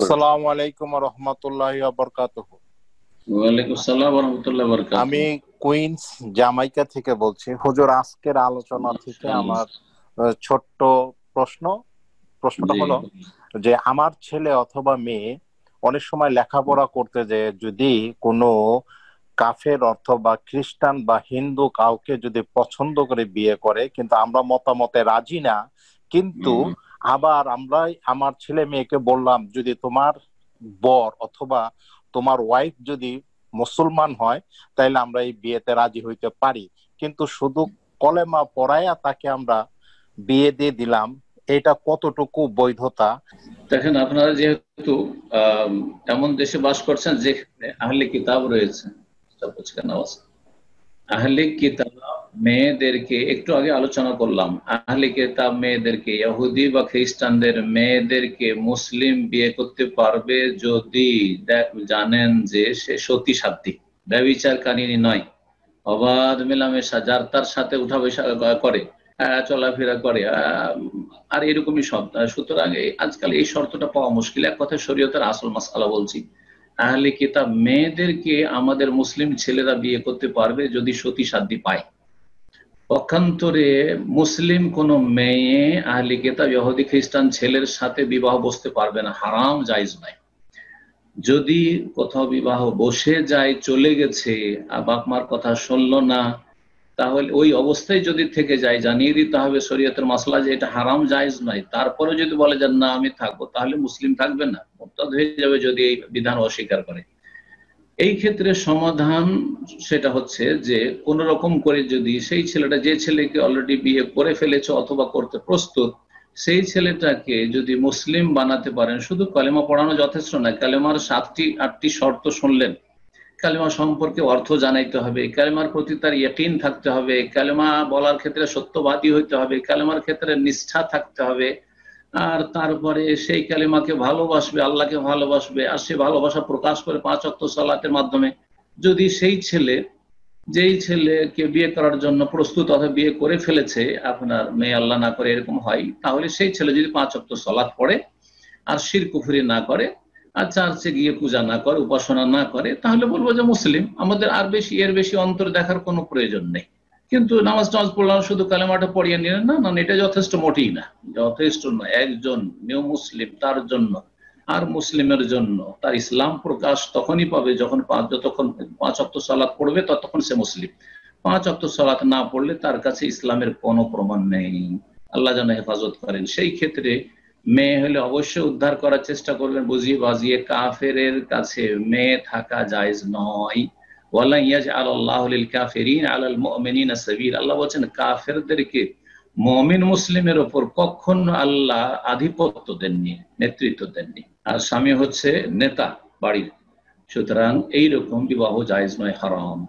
আসসালামু আলাইকুম ওয়া রাহমাতুল্লাহি ওয়া বারাকাতুহু। ওয়ালাইকুম আসসালাম ওয়া রাহমাতুল্লাহি ওয়া বারাকাতুহু। আমি কুইন্স জামাইকা থেকে বলছি। হুজুর, আজকের আলোচনা থেকে আমার ছোট্ট প্রশ্নটা জি হলো যে আমার ছেলে অথবা মেয়ে অনেক সময় লেখাপড়া করতে যে যদি কোনো কাফের অথবা খ্রিস্টান বা হিন্দু কাউকে যদি পছন্দ করে বিয়ে করে, কিন্তু আমরা মতামতে রাজি না, কিন্তু আবার আমরাই আমার ছেলে মেয়েকে বললাম যদি তোমার বর অথবা তোমার ওয়াইফ যদি মুসলমান হয় তাইলে আমরা এই বিয়েতে রাজি হইতে পারি, কিন্তু শুধু কলেমা পড়ায়া তাকে আমরা বিয়ে দিয়ে দিলাম, এটা কতটুকু বৈধতা? দেখেন, আপনারা যেহেতু এমন দেশে বাস করছেন যেখানে আহলে কিতাব রয়েছে, আহলে কিতাব মেয়েদেরকে একটু আগে আলোচনা করলাম, আহলে কিতাব মেয়েদেরকে, ইহুদি বা খ্রিস্টানদের মেয়েদেরকে মুসলিম বিয়ে করতে পারবে যদি জানেন যে সে সতী সাধ্বী, ব্যভিচারকারিণী নয়, অবাধ মেলামেশা যার তার সাথে উঠা বসা করে, চলাফেরা করে, আর এরকমই সব। সুতরাং আজকাল এই শর্তটা পাওয়া মুশকিল। এক কথায় শরীয়তের আসল মাসআলা বলছি, আহলে কিতাব মেয়েদেরকে আমাদের মুসলিম ছেলেরা বিয়ে করতে পারবে যদি সতী সাধ্বী পায়। পক্ষান্তরে মুসলিম কোন মেয়ে আহলে কিতাব ইহুদি খ্রিস্টান ছেলের সাথে বিবাহ বসতে পারবে না, হারাম, জায়েজ নয়। যদি কোথাও বিবাহ বসে যায়, চলে গেছে, বাপ মার কথা শুনলো না, তাহলে ওই অবস্থায় যদি থেকে যায় জানিয়ে দিতে হবে শরীয়তের মাসলা যে এটা হারাম, জায়েজ নয়। তারপরে যদি বলে যে না আমি থাকবো, তাহলে মুসলিম থাকবে না, মুরতাদ হয়ে যাবে যদি এই বিধান অস্বীকার করে। এই ক্ষেত্রে সমাধান সেটা হচ্ছে যে কোন রকম করে যদি সেই ছেলেটা, যে ছেলেকে অলরেডি বিয়ে করে ফেলেছে অথবা করতে প্রস্তুত, সেই ছেলেটাকে যদি মুসলিম বানাতে পারেন, শুধু কালেমা পড়ানো যথেষ্ট নয়, কালেমার 7টি-8টি শর্ত শুনলেন, কালেমা সম্পর্কে অর্থ জানাইতে হবে, কালেমার প্রতি তার ইয়াকিন থাকতে হবে, কালেমা বলার ক্ষেত্রে সত্যবাদী হইতে হবে, কালেমার ক্ষেত্রে নিষ্ঠা থাকতে হবে, আর তারপরে সেই কালেমাকে ভালোবাসবে, আল্লাহকে ভালোবাসবে, আর সে ভালোবাসা প্রকাশ করে 5 ওয়াক্ত সালাতের মাধ্যমে। যদি সেই ছেলে, যেই ছেলেকে বিয়ে করার জন্য প্রস্তুত অথবা বিয়ে করে ফেলেছে, আপনার মেয়ে আল্লাহ না করে এরকম হয়, তাহলে সেই ছেলে যদি 5 ওয়াক্ত সালাত পড়ে আর শিরক কুফরি না করে আর চার্চে গিয়ে পূজা না করে, উপাসনা না করে, তাহলে বলবো যে মুসলিম। আমাদের আর বেশি এর বেশি অন্তর দেখার কোনো প্রয়োজন নেই। কিন্তু নামাজ টামাজ পড়লাম, শুধু কালেমাটা পড়িয়ে নিলেন না, না, এটা যথেষ্ট মোটেই না, যথেষ্ট নয়। একজন নিউ মুসলিম তার জন্য আর মুসলিমের জন্য তার ইসলাম প্রকাশ তখনই পাবে যতক্ষণ 5 ওয়াক্ত সালাত পড়বে, ততক্ষণ সে মুসলিম। 5 ওয়াক্ত সালাত না পড়লে তার কাছে ইসলামের কোনো প্রমাণ নেই। আল্লাহ যেন হেফাজত করেন। সেই ক্ষেত্রে মেয়ে হলে অবশ্যই উদ্ধার করার চেষ্টা করবেন, বুঝিয়ে বাজিয়ে। কাফেরের কাছে মেয়ে থাকা জায়েজ নয়। আল্লাহ বলছেন কাফেরদেরকে মুমিন মুসলিমের ওপর কখনো আল্লাহ আধিপত্য দেননি, নেতৃত্ব দেননি। আর স্বামী হচ্ছে নেতা বাড়ির, সুতরাং এইরকম বিবাহ জায়েজ নয়, হারাম।